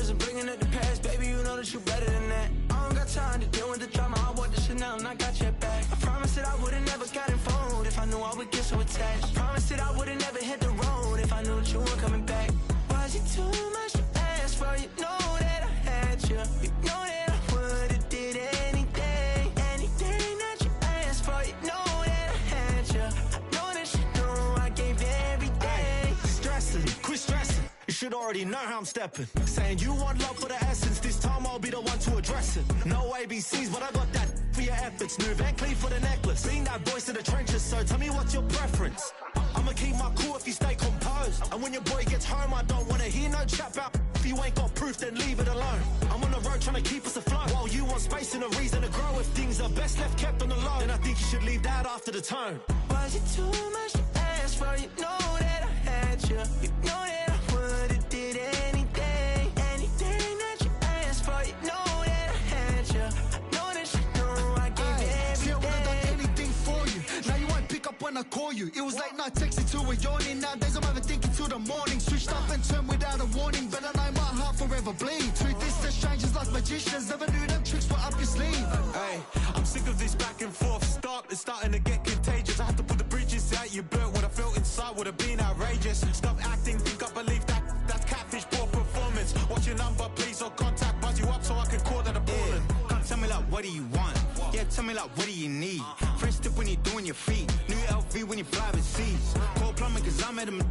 wasn't bringing up the past, baby, you know that you better than that. I don't got time to deal with the drama, I want the Chanel and I got your back. I promised that I would've never got involved if I knew I would get so attached. I promised that I would've never hit the road if I knew that you weren't coming back. Was it too much to ask for? You know that I had you. You know that I would've did anything, anything that you asked for. You know that I had you. I know that you know I gave everything. Ay, stressing, quit stressing. You should already know how I'm stepping. Saying you want love for the essence, this time I'll be the one to address it. No ABCs, but I got that for your efforts. New Van Cleef for the necklace. Being that voice in the trenches, so tell me what's your preference. I'ma keep my cool if you stay composed. And when your boy gets home, I don't wanna hear no chat about if you ain't got proof, then leave it alone. I'm on the road trying to keep us afloat, while you want space and a reason to grow. If things are best left kept on the low, then I think you should leave that after the tone. Was it too much to ask for? You know that I had you. You know that I would've did anything, anything that you asked for. You know that I had you. I know that you know I gave everything. See, I would've done anything for you. Now you won't pick up when I call you. It was late night texting to a yawning. Nowadays I'm overthinking till the morning. Switched up and turned without a warning, but I know my heart forever bleed. Truth is that strangers like magicians. Never knew them tricks were up your sleeve. Hey, I'm sick of this back and forth. It's starting to get contagious. I had to put the bridges out you burnt. What I felt inside would have been outrageous. Stop acting, think I believe that's catfish, poor performance. What's your number, please, or contact, buzz you up so I can call that appalling. Come tell me like, what do you want? Yeah, tell me like, what do you need? Fresh tip when you're doing your feet. New LV when you fly overseas. Call plumbing cause I'm at a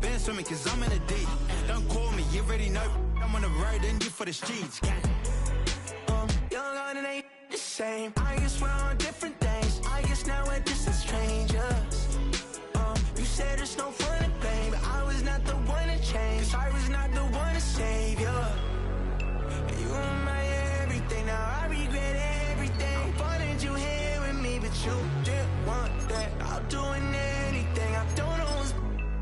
band swimming cause I'm in a deep. Don't call me, you already know. I'm on the road and you for the streets. Young and it ain't the same. I guess we're on different things. I guess now we're distant strangers. You said there's no fun to blame, but I was not the one to change. 'Cause I was not the one to save you. You were my everything. Now I regret everything. I wanted you here with me, but you didn't want that. I'll do anything. I don't know what's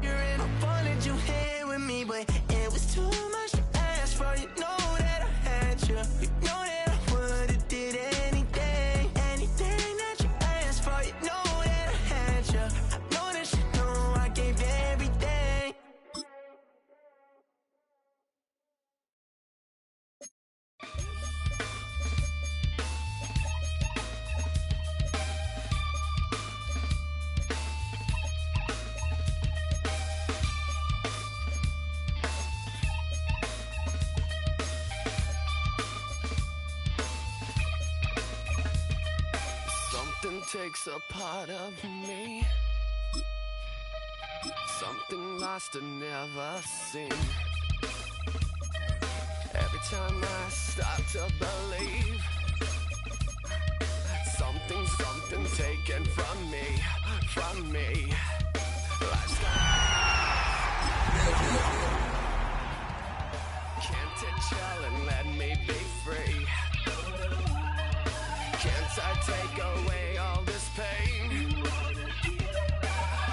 you're in. I wanted you here with me, but it was too much to ask for. You know that I had you. You know that I would've did anything, anything that you asked for. You know that I had you. I know that you know I gave everything. Something takes a part of me, something lost and never seen. Every time I start to believe, something taken from me. Life's can't it chill and let me be free? Can't I take away all this pain?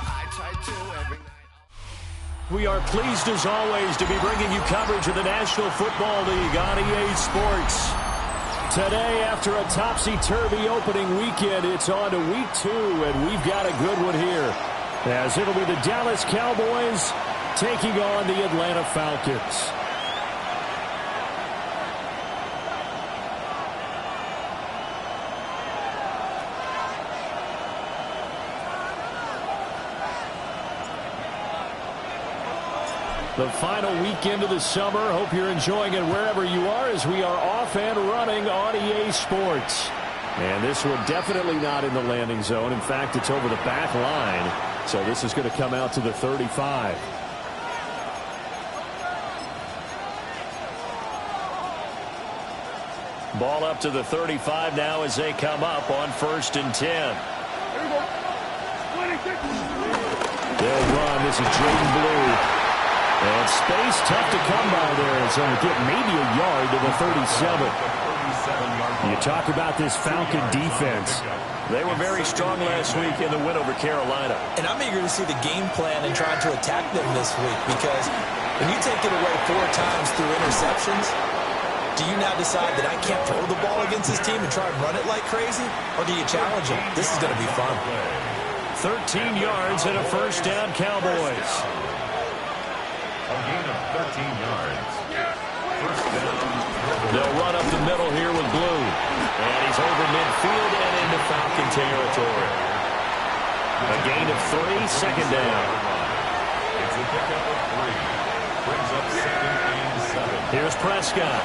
I try to every night. We are pleased as always to be bringing you coverage of the National Football League on EA Sports. Today, after a topsy-turvy opening weekend, it's on to week 2, and we've got a good one here, as it'll be the Dallas Cowboys taking on the Atlanta Falcons. The final weekend of the summer. Hope you're enjoying it wherever you are as we are off and running on EA Sports. And this one definitely not in the landing zone. In fact, it's over the back line. So this is going to come out to the 35. Ball up to the 35 now as they come up on 1st and 10. They'll run. This is Jaden Blue. And space tough to come by there. It's going to get maybe a yard to the 37. You talk about this Falcon defense. They were very strong last week in the win over Carolina. And I'm eager to see the game plan and trying to attack them this week, because when you take it away 4 times through interceptions, do you now decide that I can't throw the ball against this team and try and run it like crazy? Or do you challenge them? This is going to be fun. 13 yards and a 1st down, Cowboys. A gain of 13 yards. They'll run up the middle here with Blue. And he's over midfield and into Falcon territory. A gain of 3, second down. It's a pickup of 3. Brings up 2nd and 7. Here's Prescott.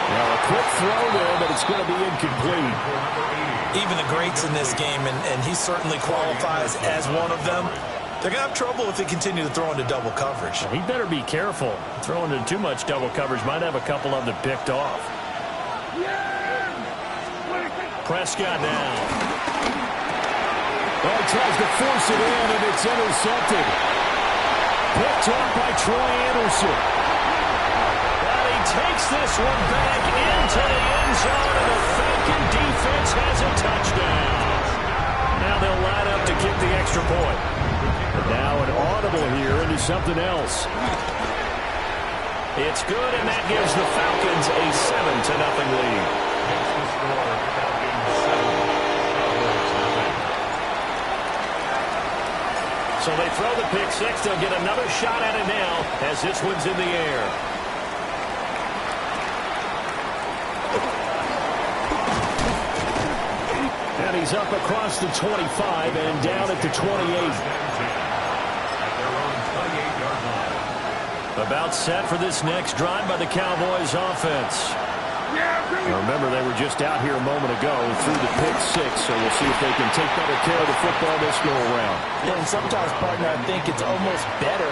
Now a quick throw there, but it's going to be incomplete. Even the greats in this game, and he certainly qualifies as one of them, they're going to have trouble if they continue to throw into double coverage. He better be careful. Throwing into too much double coverage might have a couple of them picked off. Prescott now. Well, he tries to force it in, and it's intercepted. Picked up by Troy Anderson. And he takes this one back into the end zone, and the Falcon defense has a touchdown. Now they'll line up to kick the extra point. And now an audible here into something else. It's good, and that gives the Falcons a 7-0 lead. So they throw the pick six. They'll get another shot at it now as this one's in the air. And he's up across the 25 and down at the 28. About set for this next drive by the Cowboys offense. Remember, they were just out here a moment ago through the pick six, so we'll see if they can take better care of the football this go-around. Yeah, and sometimes, partner, I think it's almost better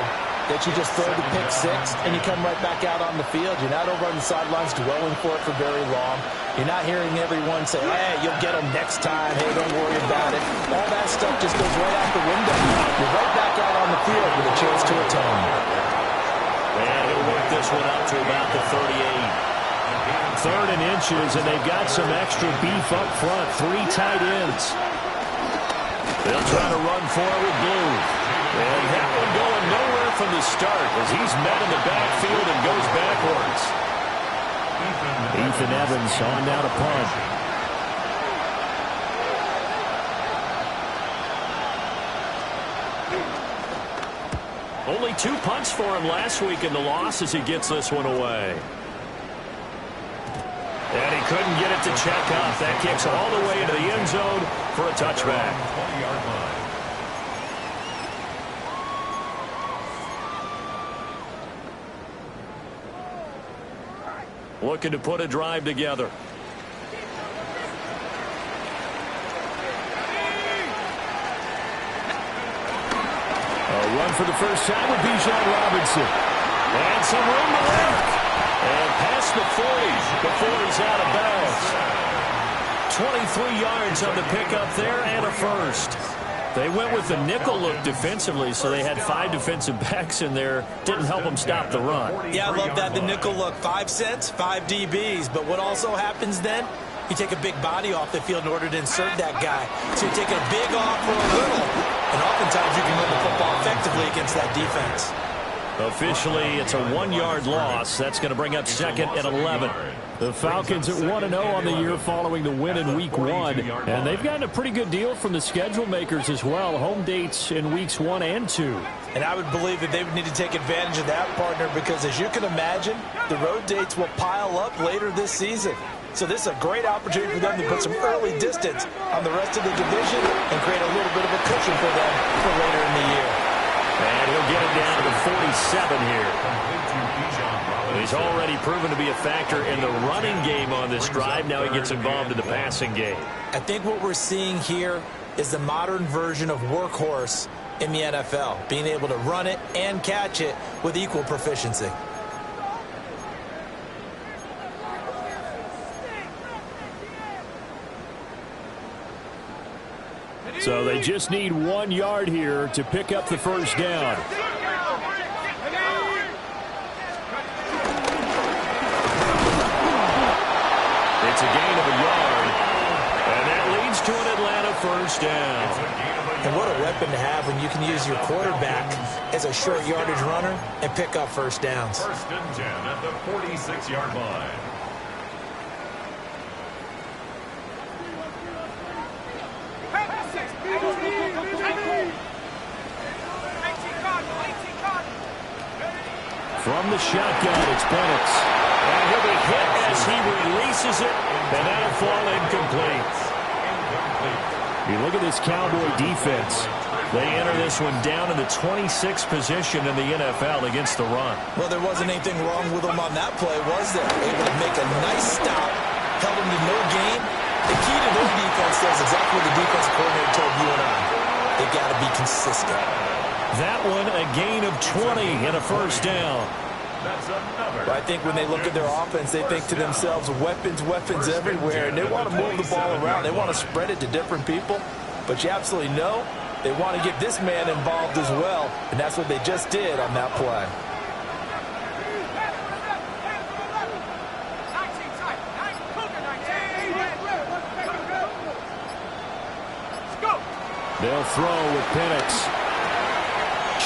that you just throw the pick six and you come right back out on the field. You're not over on the sidelines dwelling for it for very long. You're not hearing everyone say, hey, you'll get them next time. Hey, don't worry about it. All that stuff just goes right out the window. You're right back out on the field with a chance to atone. And he'll work this one out to about the 38. 3rd and inches, and they've got some extra beef up front. 3 tight ends. They'll try to run for it with Blue. And that one going nowhere from the start as he's met in the backfield and goes backwards. Ethan Evans on now to punt. Only 2 punts for him last week in the loss as he gets this one away. And he couldn't get it to check up. That kicks all the way into the end zone for a touchback. Looking to put a drive together. A run for the first time with Bijan Robinson. And some room to work. And past the 40 before he's out of bounds. 23 yards on the pickup there and a first. They went with the nickel look defensively, so they had 5 defensive backs in there. Didn't help them stop the run. Yeah, I love that, the nickel look. 5 cents, 5 DBs. But what also happens then, you take a big body off the field in order to insert that guy. So you take a big off for a little, and oftentimes you can run the football effectively against that defense. Officially, it's a 1-yard loss. That's going to bring up 2nd and 11. The Falcons at 1-0 on the year following the win in Week 1. And they've gotten a pretty good deal from the schedule makers as well. Home dates in Weeks 1 and 2. And I would believe that they would need to take advantage of that, partner, because as you can imagine, the road dates will pile up later this season. So this is a great opportunity for them to put some early distance on the rest of the division and create a little bit of a cushion for them for later in the year. And he'll get it down to the 47 here. He's already proven to be a factor in the running game on this drive. Now he gets involved in the passing game. I think what we're seeing here is the modern version of workhorse in the NFL, being able to run it and catch it with equal proficiency. So they just need 1 yard here to pick up the first down. It's a gain of a yard, and that leads to an Atlanta first down. And what a weapon to have when you can use your quarterback as a short yardage runner and pick up first downs. 1st and 10 at the 46-yard line. From the shotgun, it's Penix. And he'll be hit as he releases it, and that'll fall incomplete. You look at this Cowboy defense. They enter this one down in the 26th position in the NFL against the run. Well, there wasn't anything wrong with them on that play, was there? Able to make a nice stop, held them to no gain. The key to their defense does exactly what the defensive coordinator told you and I. They got to be consistent. That one, a gain of 20 and a first down. I think when they look at their offense, they think to themselves, weapons everywhere, and they want to move the ball around. They want to spread it to different people, but you absolutely know they want to get this man involved as well, and that's what they just did on that play. They'll throw with Penix.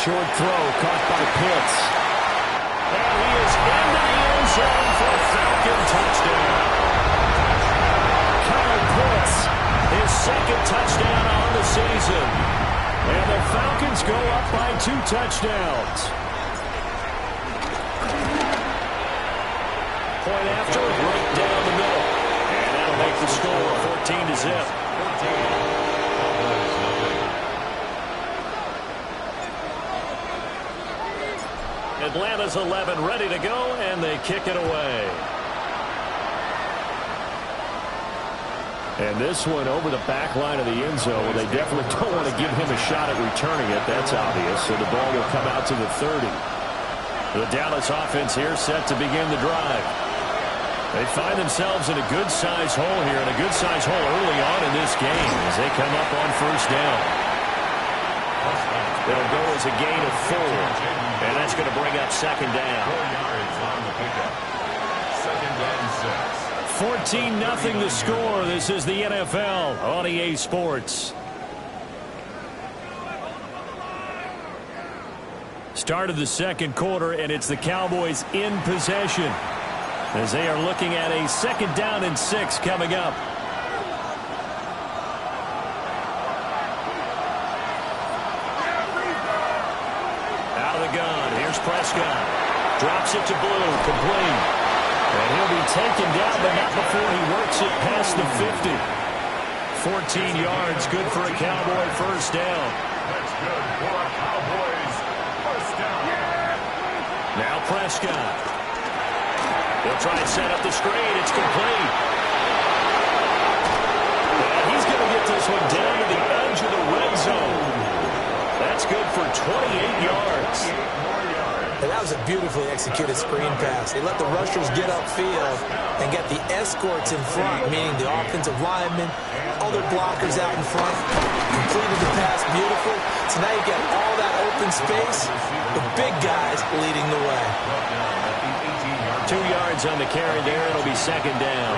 Short throw caught by Pitts. And he is into the end zone for a Falcon touchdown. Kyle Pitts, his second touchdown on the season. And the Falcons go up by 2 touchdowns. Point after, right down the middle. And that'll make the score 14-0. Atlanta's 11 ready to go, and they kick it away. And this one over the back line of the end zone. Well, they definitely don't want to give him a shot at returning it. That's obvious. So the ball will come out to the 30. The Dallas offense here set to begin the drive. They find themselves in a good-sized hole here, and a good-sized hole early on in this game as they come up on first down. It'll go as a gain of 4, and that's going to bring up second down. 4 yards on the pickup. Second and 6. 14-0 the score. This is the NFL on EA Sports. Start of the second quarter, and it's the Cowboys in possession as they are looking at a second down and 6 coming up. Out of the gun, here's Prescott. Drops it to Blue, complete. And he'll be taken down, but not before he works it past the 50. 14 yards, good for a Cowboy first down. That's good for a Cowboys first down. Now Prescott. He'll try and set up the screen. It's complete. And he's going to get this one down to the edge of the red zone. That's good for 28 yards. And that was a beautifully executed screen pass. They let the rushers get upfield and get the escorts in front, meaning the offensive linemen, other blockers out in front. Completed the pass beautiful. So now you get all that open space. The big guys leading the way. 2 yards on the carry there. It'll be second down.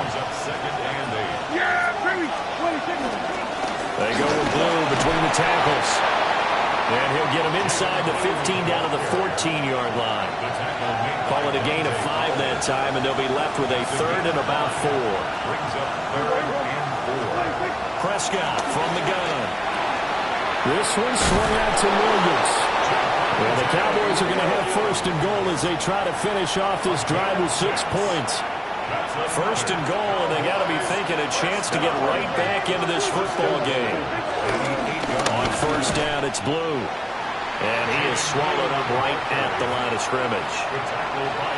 They go with Blue between the tackles. And he'll get him inside the 15 down to the 14-yard line. Call it a gain of 5 that time, and they'll be left with a third and about 4. Prescott from the gun. This one swung out to Williams. And the Cowboys are going to have first and goal as they try to finish off this drive with 6 points. First and goal, and they got to be thinking a chance to get right back into this football game. On first down, it's Blue. And he is swallowed up right at the line of scrimmage.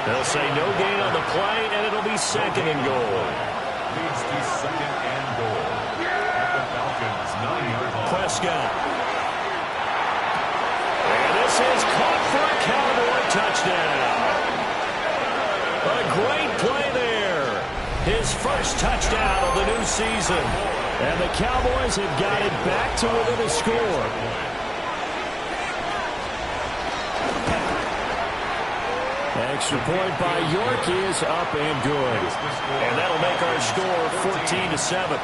They'll say no gain on the play, and it'll be second and goal. Leads to second and goal. At the Falcons' 9-yard line. Prescott. And this is caught for a Cowboy touchdown. A great play there. His first touchdown of the new season. And the Cowboys have got it back to within a score. Extra point by York is up and good. And that'll make our score 14-7.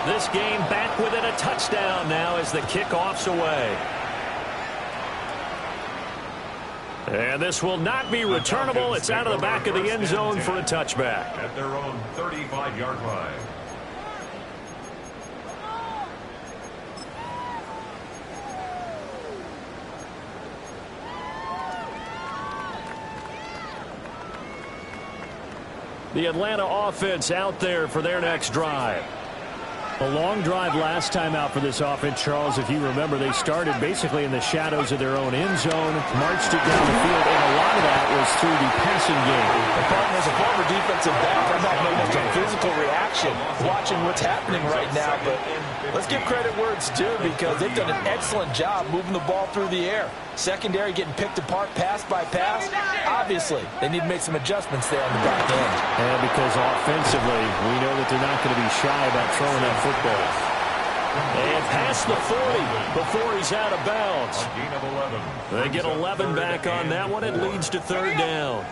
This game back within a touchdown now as the kickoff's away. And this will not be returnable. It's out of the back of the end zone for a touchback. At their own 35-yard line. The Atlanta offense out there for their next drive. A long drive last time out for this offense, Charles. If you remember, they started basically in the shadows of their own end zone, marched it down the field, and a lot of that was through the passing game. As a former defensive back, I'm not much of a physical reaction watching what's happening right now, but let's give credit where it's due because they've done an excellent job moving the ball through the air. Secondary getting picked apart pass by pass. Obviously, they need to make some adjustments there on the back end. And because offensively, we know that they're not going to be shy about throwing that football. And past the 40 before he's out of bounds. They get 11 back on that one. It leads to third down.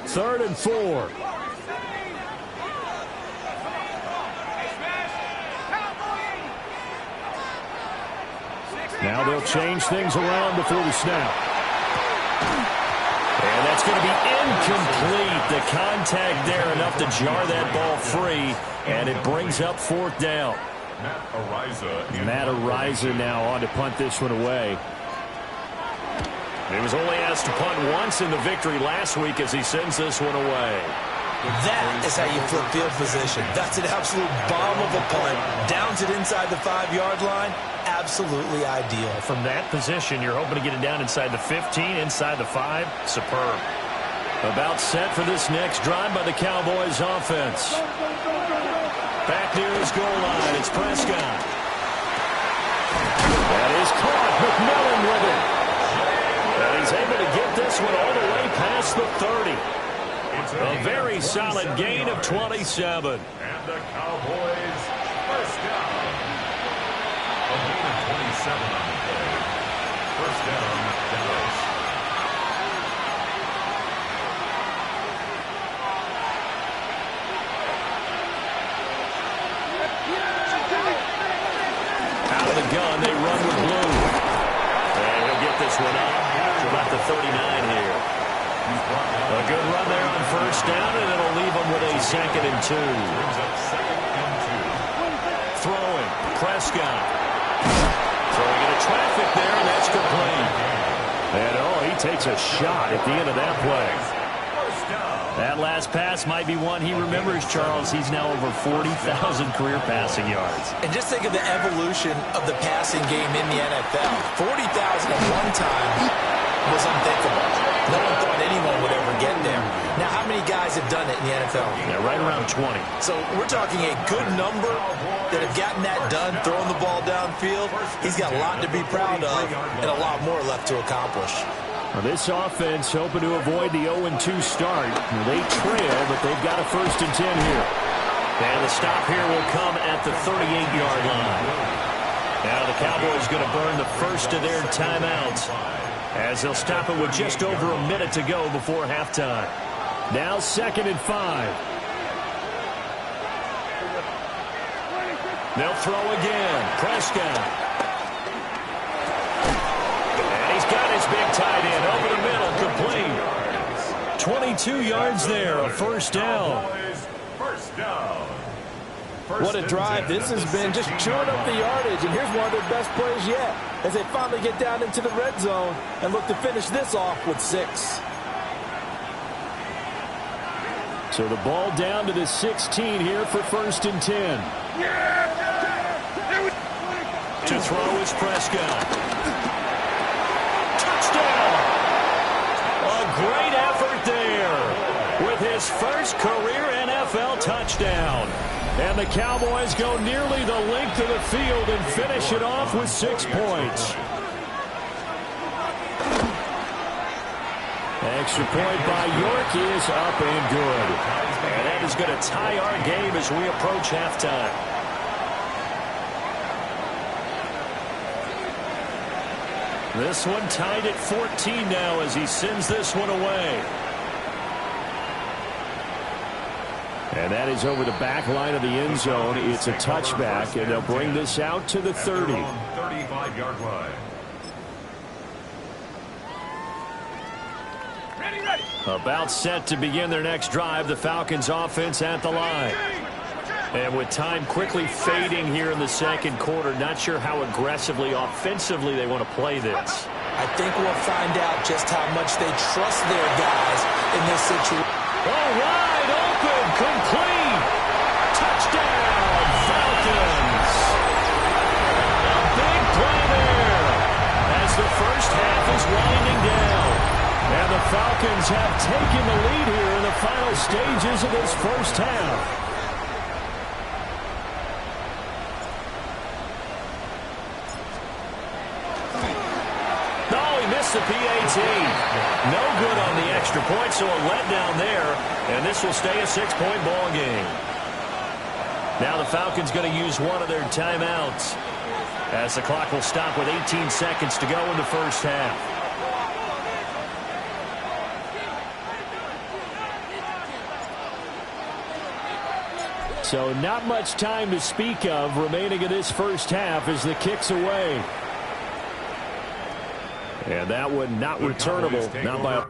3rd and 4. Now they'll change things around before the snap. And that's going to be incomplete. The contact there enough to jar that ball free, and it brings up 4th down. Matt Araiza now on to punt this one away. He was only asked to punt once in the victory last week as he sends this one away. That is how you flip field position. That's an absolute bomb of a punt. Downs it inside the 5-yard line. Absolutely ideal. From that position, you're hoping to get it down inside the 15, inside the 5. Superb. About set for this next drive by the Cowboys offense. Back near his goal line, it's Prescott. That is caught. McMillan with it. And he's able to get this one all the way past the 30. A very solid gain of 27. And the Cowboys first down. A gain of 27 on the play. First down, Dallas. Out of the gun, they run with Blue. And he'll get this one up to about the 39 here. A good run there on first down, and it'll leave them with a 2nd and 2. Throwing, Prescott. Throwing into traffic there, and that's complete. And, he takes a shot at the end of that play. That last pass might be one he remembers, Charles. He's now over 40,000 career passing yards. And just think of the evolution of the passing game in the NFL. 40,000 at one time was unthinkable. No one thought anyone would ever get there. Now, how many guys have done it in the NFL? Yeah, right around 20. So we're talking a good number that have gotten that done, throwing the ball downfield. He's got a lot to be proud of and a lot more left to accomplish. Well, this offense hoping to avoid the 0-2 start. They trail, but they've got a 1st and 10 here. And the stop here will come at the 38-yard line. Now the Cowboys going to burn the first of their timeouts as they'll stop it with just over a minute to go before halftime. Now 2nd and 5. They'll throw again. Prescott. And he's got his big tight end over the middle, complete. 22 yards there, a 1st down. First down. What a drive this has been, just chewing up the yardage, and here's one of their best plays yet as they finally get down into the red zone and look to finish this off with 6. So the ball down to the 16 here for 1st and 10. To throw is Prescott. Touchdown! A great effort there with his first career NFL touchdown. And the Cowboys go nearly the length of the field and finish it off with 6 points. Extra point by York is up and good. And that is going to tie our game as we approach halftime. This one tied at 14 now as he sends this one away. And that is over the back line of the end zone. It's a touchback, and they'll bring this out to the 30. 35-yard line. About set to begin their next drive, the Falcons offense at the line. And with time quickly fading here in the 2nd quarter, not sure how aggressively, offensively they want to play this. I think we'll find out just how much they trust their guys in this situation. Oh, wide open, winding down. And the Falcons have taken the lead here in the final stages of this first half. The PAT. No good on the extra point, so a letdown there, and this will stay a 6-point ball game. Now the Falcons going to use one of their timeouts as the clock will stop with 18 seconds to go in the first half. So not much time to speak of remaining in this first half as the kick's away. And that one not returnable. Not by a...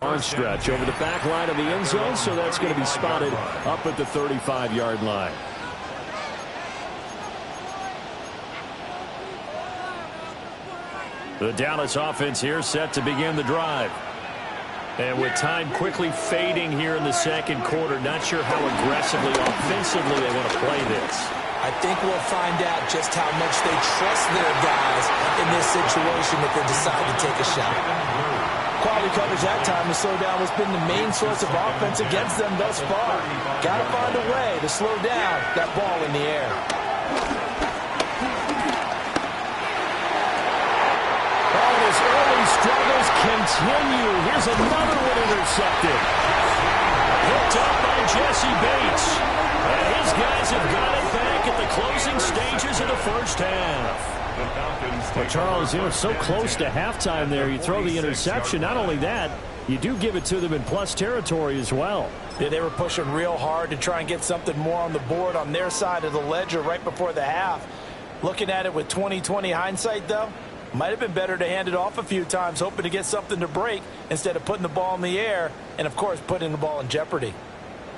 On stretch over the back line of the end zone, so that's going to be spotted up at the 35-yard line. The Dallas offense here set to begin the drive. And with time quickly fading here in the second quarter, not sure how aggressively, offensively they want to play this. I think we'll find out just how much they trust their guys in this situation if they decide to take a shot. Quality coverage that time to slow down has been the main source of offense against them thus far. Got to find a way to slow down that ball in the air. Oh, his early struggles continue. Here's another one intercepted. Hooked up by Jesse Bates. And his guys have got it back at the closing stages of the first half. Well, Charles, you know, so close to halftime there. You throw the interception. Not only that, you do give it to them in plus territory as well. Yeah, they were pushing real hard to try and get something more on the board on their side of the ledger right before the half. Looking at it with 20/20 hindsight, though, might have been better to hand it off a few times, hoping to get something to break instead of putting the ball in the air and, of course, putting the ball in jeopardy.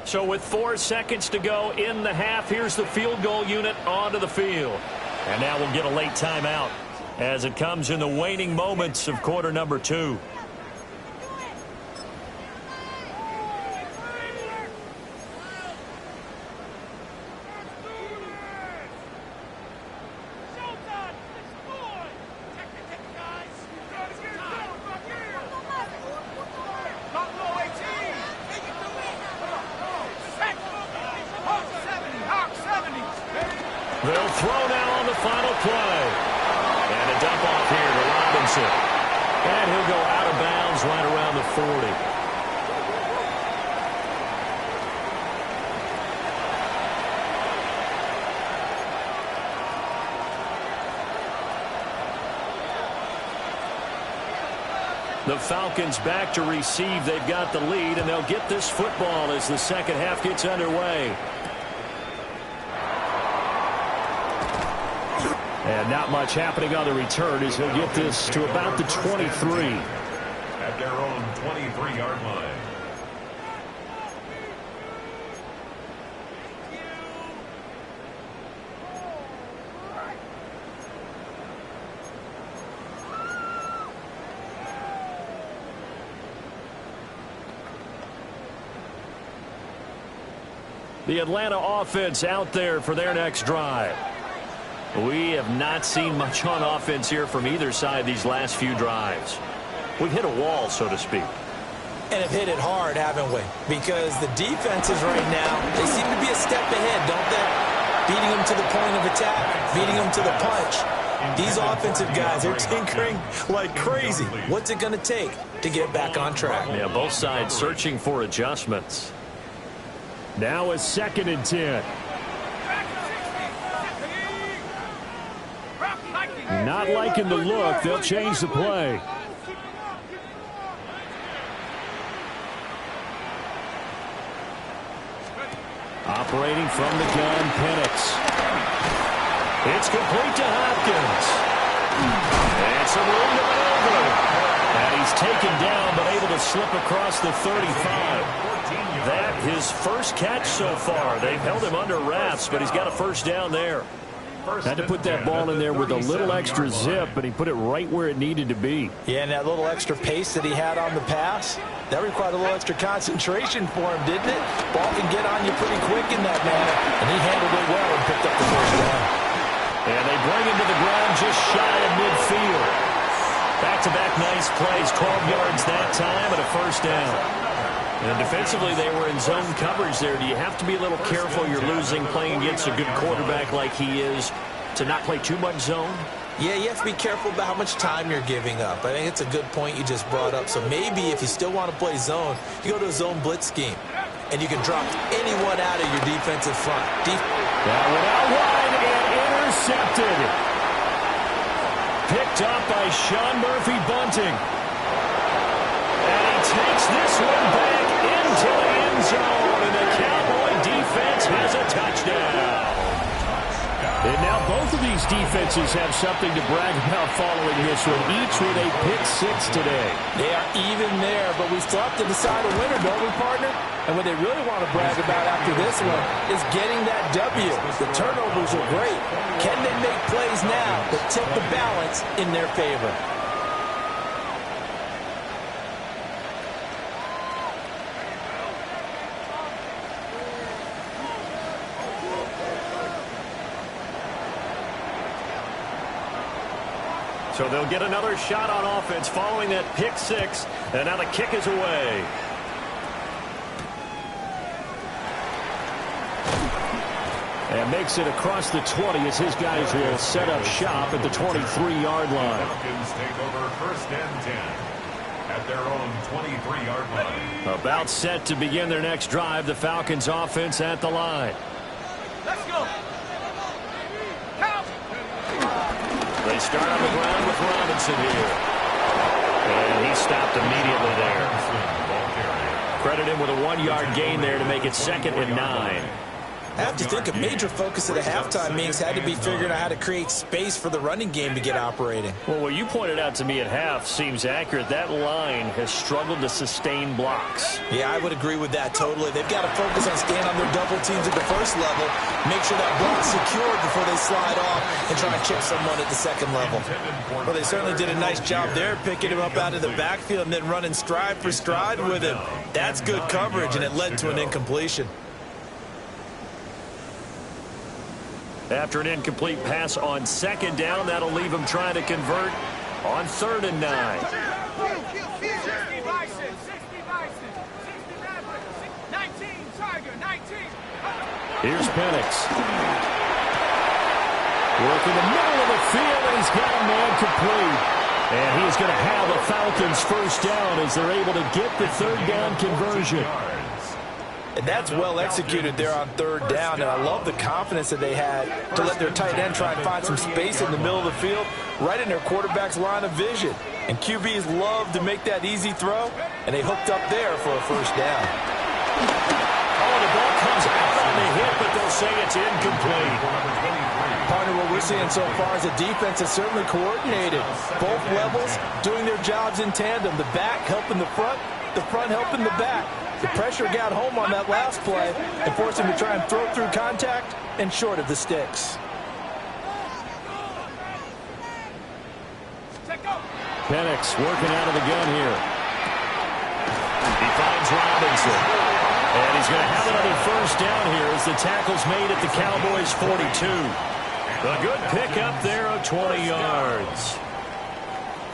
So with 4 seconds to go in the half, here's the field goal unit onto the field. And now we'll get a late timeout as it comes in the waning moments of quarter number 2. They'll throw now on the final play. And a dump off here to Robinson. And he'll go out of bounds right around the 40. The Falcons back to receive. They've got the lead, and they'll get this football as the second half gets underway. And not much happening on the return as he'll get this to about the 23. At their own 23-yard line. The Atlanta offense out there for their next drive. We have not seen much on offense here from either side these last few drives. We've hit a wall, so to speak. And have hit it hard, haven't we? Because the defenses right now, they seem to be a step ahead, don't they? Beating them to the point of attack, beating them to the punch. These offensive guys, they're tinkering like crazy. What's it going to take to get back on track? Yeah, both sides searching for adjustments. Now a 2nd and 10. Not liking the look. They'll change the play. Operating from the gun, Penix. It's complete to Hopkins. And some room to maneuver. And he's taken down, but able to slip across the 35. That his first catch so far. They've held him under wraps, but he's got a first down there. Had to put that ball in there with a little extra zip, but he put it right where it needed to be. Yeah, and that little extra pace that he had on the pass, that required a little extra concentration for him, didn't it? Ball can get on you pretty quick in that manner, and he handled it well and picked up the first down. And they bring him to the ground just shy of midfield. Back-to-back nice plays, 12 yards that time, and a first down. And defensively, they were in zone coverage there. Do you have to be a little careful? You're losing playing against a good quarterback like he is to not play too much zone? Yeah, you have to be careful about how much time you're giving up. I think it's a good point you just brought up. So maybe if you still want to play zone, you go to a zone blitz scheme, and you can drop anyone out of your defensive front. That went out wide and intercepted. Picked up by Sean Murphy-Bunting. And he takes this one back into the end zone, and the Cowboy defense has a touchdown. And now both of these defenses have something to brag about following this one, each with a pick 6 today. They are even there, but we still have to decide a winner, don't we, partner? And what they really want to brag about after this one is getting that W. The turnovers are great. Can they make plays now that tip the balance in their favor? So they'll get another shot on offense following that pick 6, and now the kick is away. And makes it across the 20 as his guys will set up shop at the 23-yard line. Falcons take over 1st and 10 at their own 23-yard line. About set to begin their next drive, the Falcons offense at the line. Let's go. They start on the ground with Robinson here. And he stopped immediately there. Credit him with a 1-yard gain there to make it 2nd and 9. I have to think a major focus at the halftime means had to be figuring out how to create space for the running game to get operating. Well, what you pointed out to me at half seems accurate. That line has struggled to sustain blocks. Yeah, I would agree with that totally. They've got to focus on staying on their double teams at the first level, make sure that block's secured before they slide off and try and chip someone at the second level. Well, they certainly did a nice job there, picking him up out of the backfield and then running stride for stride with him. That's good coverage, and it led to an incompletion. After an incomplete pass on 2nd down, that'll leave them trying to convert on 3rd and 9. Here's Penix. Working the middle of the field, and he's got a man complete. And he is going to have a Falcons first down as they're able to get the 3rd down conversion. And that's well executed there on 3rd down, and I love the confidence that they had to let their tight end try and find some space in the middle of the field, right in their quarterback's line of vision. And QBs love to make that easy throw, and they hooked up there for a first down. Oh, the ball comes out on the hit, but they'll say it's incomplete. Partner, what we're seeing so far is the defense is certainly coordinated. Both levels doing their jobs in tandem. The back helping the front helping the back. The pressure got home on that last play and forced him to try and throw through contact and short of the sticks. Penix working out of the gun here. He finds Robinson. And he's going to have another first down here as the tackle's made at the Cowboys' 42. A good pickup there of 20 yards.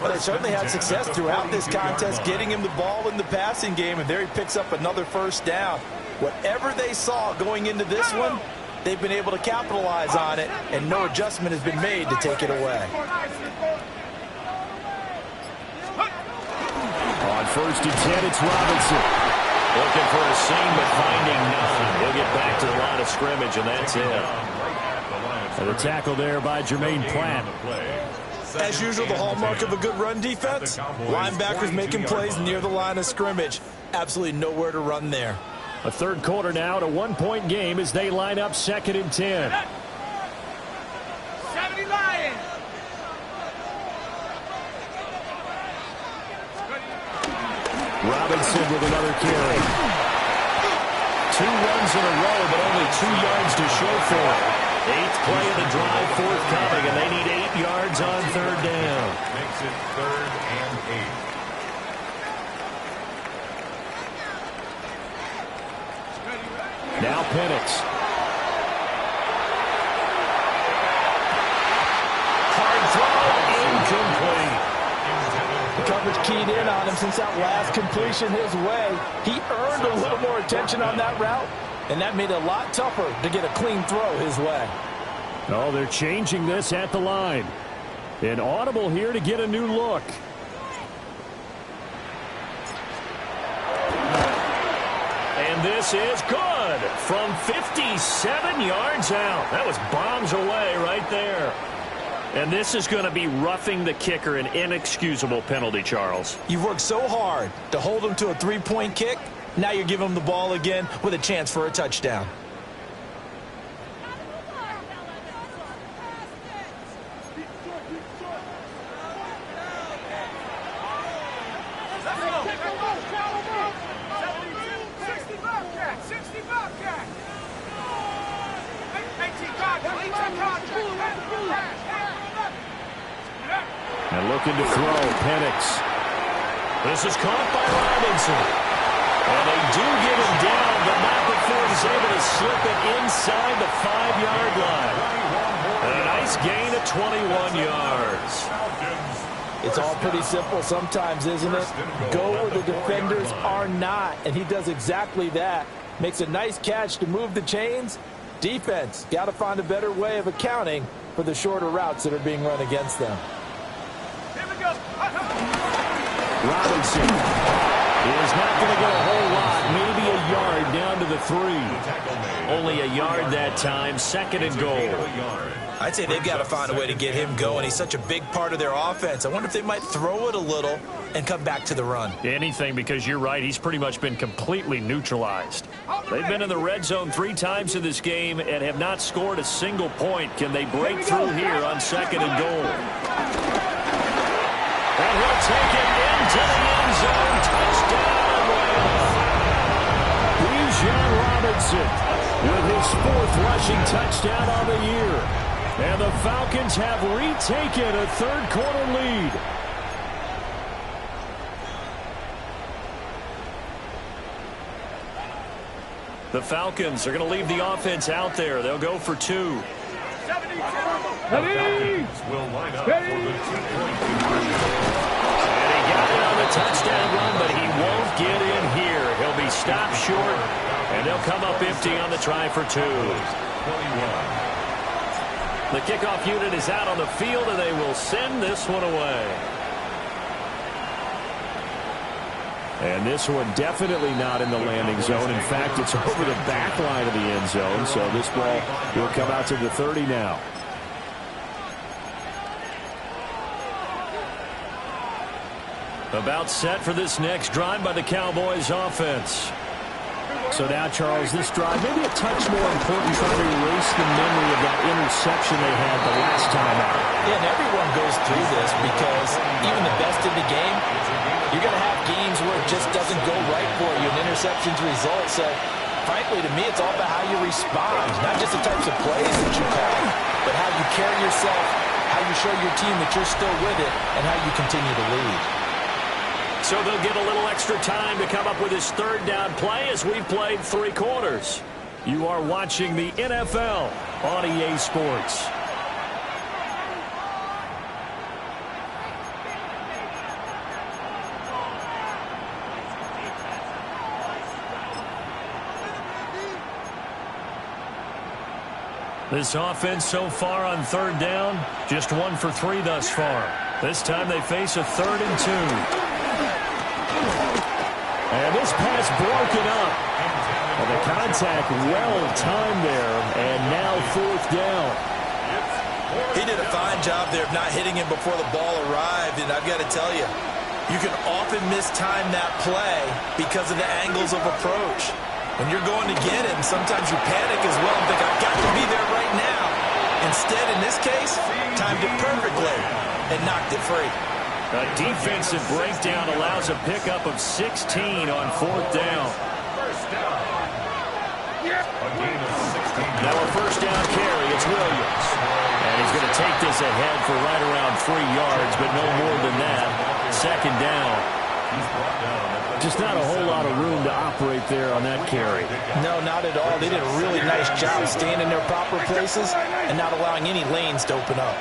Well, they certainly had success throughout this contest, getting him the ball in the passing game, and there he picks up another first down. Whatever they saw going into this one, they've been able to capitalize on it, and no adjustment has been made to take it away. On 1st and 10, it's Robinson. Looking for a seam, but finding none. He'll get back to the line of scrimmage, and that's it. And the tackle there by Jermaine Pratt. As usual, the hallmark of a good run defense, linebackers making plays near the line of scrimmage. Absolutely nowhere to run there. A third quarter now, at a 1-point game as they line up 2nd and 10. 70 Lions. Robinson with another carry. 2 runs in a row, but only 2 yards to show for it. 8th play of the drive forthcoming, and they need 8 yards on 3rd down. Makes it 3rd and 8. Now Penix. Hard throw, incomplete. The coverage keyed in on him since that last completion his way. He earned a little more attention on that route, and that made it a lot tougher to get a clean throw his way. Oh, they're changing this at the line. An audible here to get a new look. And this is good from 57 yards out. That was bombs away right there. And this is going to be roughing the kicker, an inexcusable penalty, Charles. You've worked so hard to hold him to a 3-point kick. Now you're giving him the ball again with a chance for a touchdown. And looking to throw, Penix. This is caught by Robinson. And they do get him down, but not before he's able to slip it inside the 5-yard line. And a nice gain of 21 yards. It's all pretty simple sometimes, isn't it? Go where the defenders are not, and he does exactly that. Makes a nice catch to move the chains. Defense, got to find a better way of accounting for the shorter routes that are being run against them. Robinson is not going to get a whole lot, maybe a yard down to the 3. Only a yard that time, 2nd and goal. I'd say they've got to find a way to get him going. He's such a big part of their offense. I wonder if they might throw it a little and come back to the run. Anything, because you're right, he's pretty much been completely neutralized. They've been in the red zone 3 times in this game and have not scored a single point. Can they break through here on 2nd and goal? And he'll take it into the end zone. Touchdown, Wales. Bijan Robinson with his 4th rushing touchdown of the year. And the Falcons have retaken a 3rd quarter lead. The Falcons are going to leave the offense out there. They'll go for 2. The Falcons will line up for the 2-point conversion. And he got it on the touchdown run, but he won't get in here. He'll be stopped short, and they'll come up empty on the try for 2. 21. The kickoff unit is out on the field, and they will send this one away. And this one definitely not in the landing zone. In fact, it's over the back line of the end zone, so this ball will come out to the 30 now. About set for this next drive by the Cowboys offense. So now, Charles, this drive maybe a touch more important, trying to erase the memory of that interception they had the last time out. Yeah, and everyone goes through this because even the best in the game, you're going to have games where it just doesn't go right for you, and interceptions result. So, frankly, to me, it's all about how you respond, not just the types of plays that you call, but how you carry yourself, how you show your team that you're still with it, and how you continue to lead. So they'll get a little extra time to come up with his 3rd down play as we've played 3 quarters. You are watching the NFL on EA Sports. This offense so far on third down, just 1 for 3 thus far. This time they face a 3rd and 2. And this pass broken up. And the contact well timed there, and now 4th down. He did a fine job there of not hitting him before the ball arrived, and I've got to tell you, you can often mistime that play because of the angles of approach. When you're going to get him, sometimes you panic as well and think, I've got to be there right now. Instead, in this case, timed it perfectly and knocked it free. A defensive breakdown allows a pickup of 16 on 4th down. Now a 1st down carry, it's Williams. And he's going to take this ahead for right around 3 yards, but no more than that. 2nd down. Just not a whole lot of room to operate there on that carry. No, not at all. They did a really nice job staying in their proper places and not allowing any lanes to open up.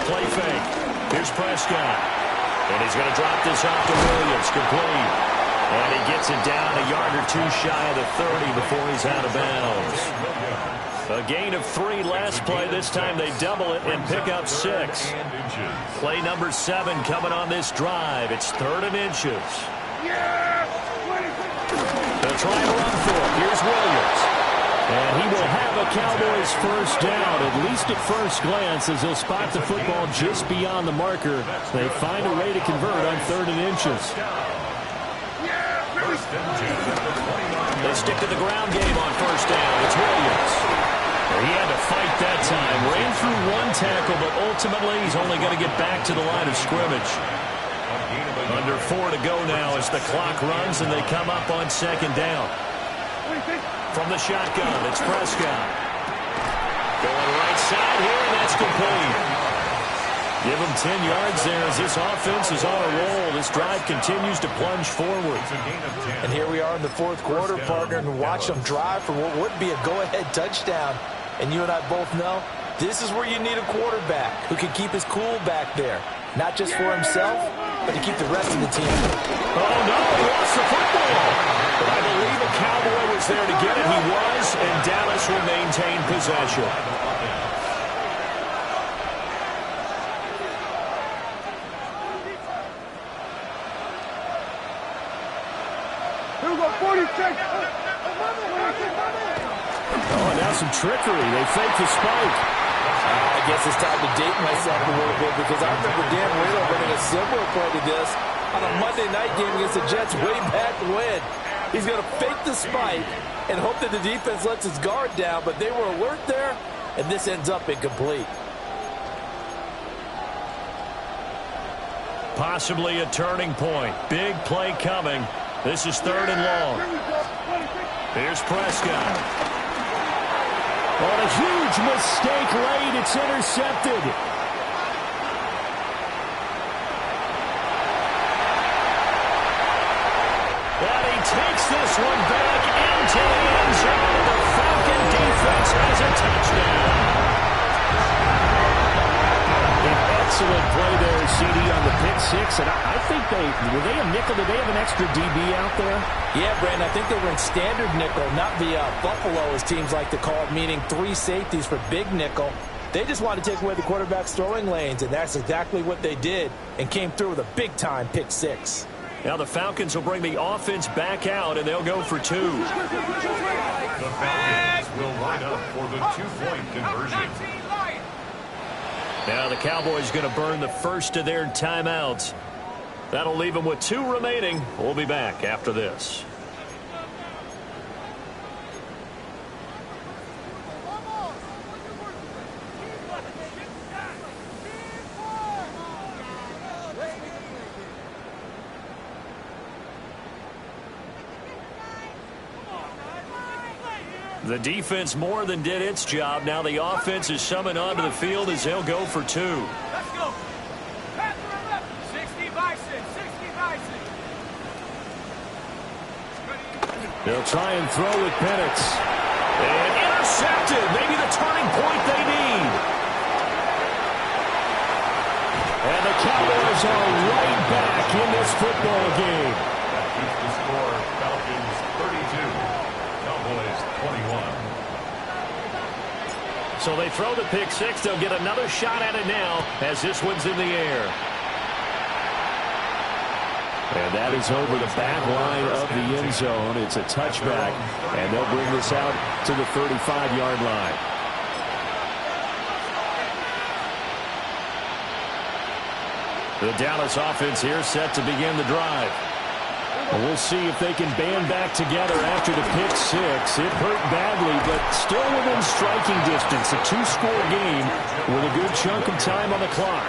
Play fake. Here's Prescott. And he's going to drop this off to Williams. Complete. And he gets it down a yard or 2 shy of the 30 before he's out of bounds. A gain of 3 last play. This time they double it and pick up 6. Play number 7 coming on this drive. It's 3rd and inches. They'll try and run for it. Here's Williams. And he will have a Cowboys 1st down, at least at first glance, as he'll spot the football just beyond the marker. They find a way to convert on 3rd and inches. They stick to the ground game on 1st down. It's Williams. He had to fight that time. Ran through 1 tackle, but ultimately he's only going to get back to the line of scrimmage. Under 4 to go now as the clock runs and they come up on 2nd down. From the shotgun, it's Prescott. Going right side here, and that's complete. Give him 10 yards there as this offense is on a roll. This drive continues to plunge forward. And here we are in the 4th quarter, partner, and watch them drive for what would be a go-ahead touchdown. And you and I both know this is where you need a quarterback who can keep his cool back there. Not just for himself, but to keep the rest of the team. Oh, no, he lost the football. But I believe a Cowboy was there to get it. He was, and Dallas will maintain possession. Oh, and now some trickery. They fake the spike. I guess it's time to date myself a little bit because I remember Dan Whalen running a similar play to this on a Monday night game against the Jets way back when. He's going to fake the spike and hope that the defense lets his guard down, but they were alert there, and this ends up incomplete. Possibly a turning point. Big play coming. This is 3rd and long. Here's Prescott. On a huge mistake late, it's intercepted. And he takes this one back into the end zone. The Falcon defense has a touchdown. Excellent play there, CD, on the pick 6. And I think were they a nickel? Did they have an extra DB out there? Yeah, Brandon, I think they were in standard nickel, not the Buffalo, as teams like to call it, meaning 3 safeties for big nickel. They just wanted to take away the quarterback's throwing lanes, and that's exactly what they did and came through with a big-time pick 6. Now the Falcons will bring the offense back out, and they'll go for 2. The Falcons will line up for the 2-point conversion. Now the Cowboys going to burn the first of their timeouts. That'll leave them with 2 remaining. We'll be back after this. The defense more than did its job. Now the offense is summoned onto the field as they'll go for 2. Let's go. 60 by 6. 60 by 6. They'll try and throw with Penix. And intercepted. Maybe the turning point they need. And the Cowboys are right back in this football game. That keeps the score. Falcons So they throw the pick six. They'll get another shot at it now as this one's in the air. And that is over the back line of the end zone. It's a touchback, and they'll bring this out to the 35-yard line. The Dallas offense here set to begin the drive. We'll see if they can band back together after the pick six. It hurt badly, but still within striking distance. A two-score game with a good chunk of time on the clock.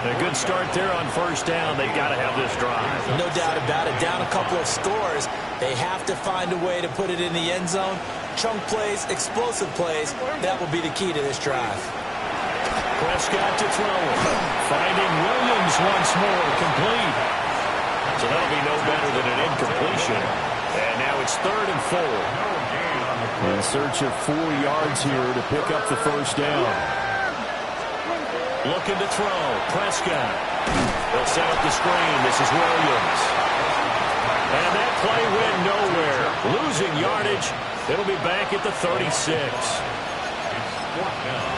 A good start there on first down. They've got to have this drive. No doubt about it. Down a couple of scores. They have to find a way to put it in the end zone. Chunk plays, explosive plays. That will be the key to this drive. Prescott to throw. Finding Williams once more. Complete. So that'll be no better than an incompletion. And now it's 3rd and 4. In search of 4 yards here to pick up the first down. Looking to throw. Prescott. They'll set up the screen. This is Williams. And that play went nowhere. Losing yardage. It'll be back at the 36. 4th down.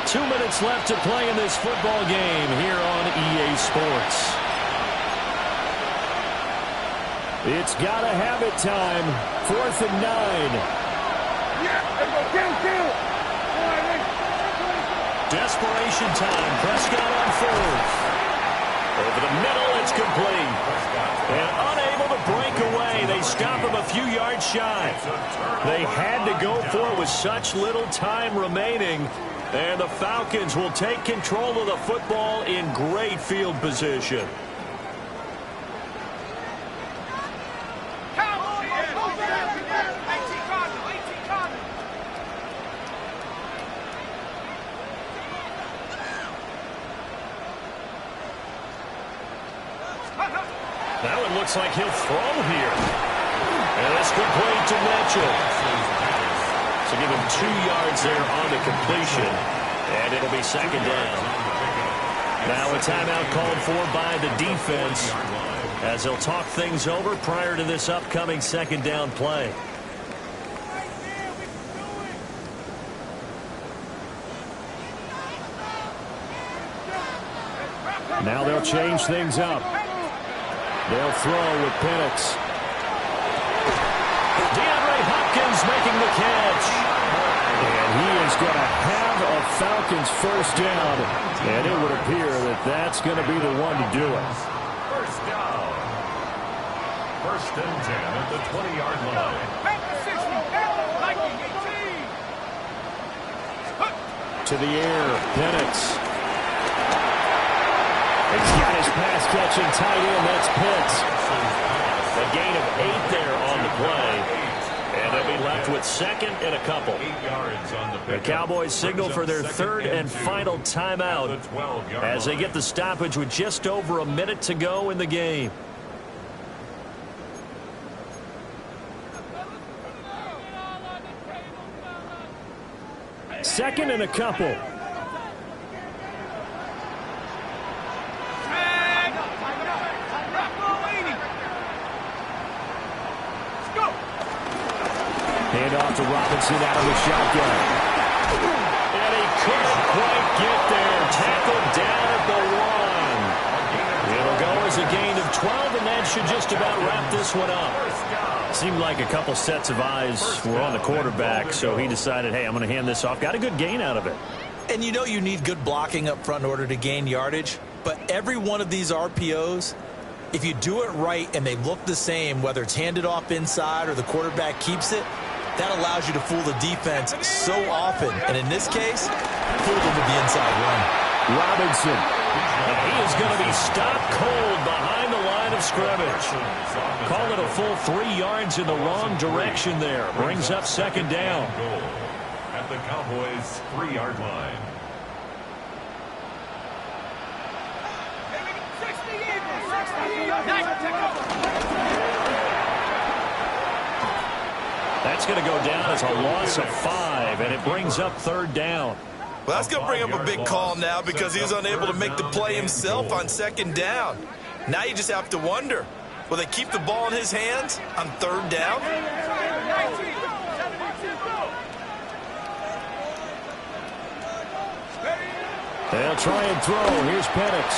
2 minutes left to play in this football game here on EA Sports. It's gotta have it time. 4th and 9. Desperation time. Prescott on 4th. Over the middle, it's complete. And unable to break away. They stop him a few yards shy. They had to go for it with such little time remaining. And the Falcons will take control of the football in great field position. Now it looks like he'll throw here. And it's complete to Mitchell. So give him 2 yards there on the completion. And it'll be 2nd down. Now a timeout called for by the defense as they'll talk things over prior to this upcoming 2nd down play. Now they'll change things up. They'll throw with Penix. DeAndre Hopkins making the catch. And he is going to have a Falcons first down. And it would appear that that's going to be the one to do it. First down. 1st and 10 at the 20-yard line. To the air, Penix. He's got his pass-catching tight end. That's Pitts. A gain of 8 there on the play. And they'll be left with 2nd and a couple. 8 yards on the Cowboys signal for their 3rd and final timeout as they get the stoppage with just over a minute to go in the game. Second and a couple. Hand off to Robinson out of the shotgun. And he couldn't quite get there. Tackled down at the 1. It'll go as a gain of 12, and that should just about wrap this one up. Seemed like a couple sets of eyes were on the quarterback, so he decided, hey, I'm going to hand this off. Got a good gain out of it. And you know you need good blocking up front in order to gain yardage, but every one of these RPOs, if you do it right and they look the same, whether it's handed off inside or the quarterback keeps it, that allows you to fool the defense so often. And in this case, fooled them with the inside run. Robinson. And he is going to be stopped cold behind the line of scrimmage. Call it a full 3 yards in the wrong direction there. Brings up 2nd down. At the Cowboys' 3-yard line. That's going to go down as a loss of 5, and it brings up 3rd down. Well, that's going to bring up a big call now because he was unable to make the play himself on 2nd down. Now you just have to wonder, will they keep the ball in his hands on 3rd down? They'll try and throw. Here's Penix.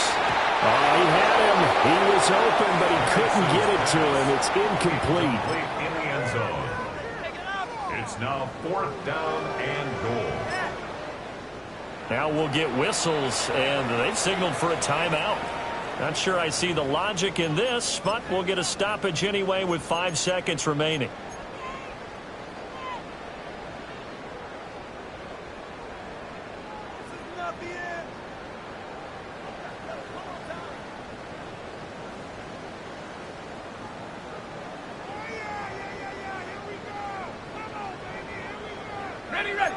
Oh, he had him. He was open, but he couldn't get it to him. It's incomplete. In the end zone. It's now 4th down and goal. Now we'll get whistles, and they've signaled for a timeout. Not sure I see the logic in this, but we'll get a stoppage anyway with 5 seconds remaining. Ready, ready.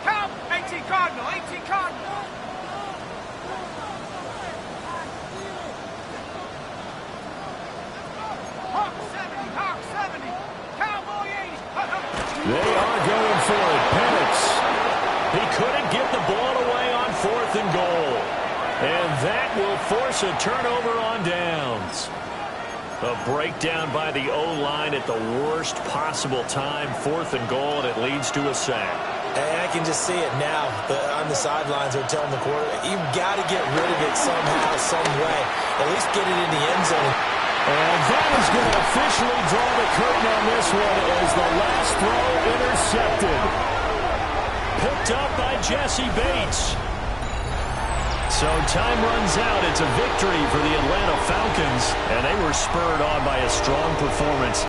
Come, 18 Cardinal, 18 Cardinal. Hawk 70, Hawk 70. Cowboy 80. They are going for it. Penix. He couldn't get the ball away on 4th and goal. And that will force a turnover on downs. A breakdown by the O-line at the worst possible time. 4th and goal, and it leads to a sack. And I can just see it now. On the sidelines, they're telling the quarterback, you've got to get rid of it somehow, some way. At least get it in the end zone. And that is going to officially draw the curtain on this one as the last throw intercepted. Picked up by Jesse Bates. So time runs out. It's a victory for the Atlanta Falcons, and they were spurred on by a strong performance.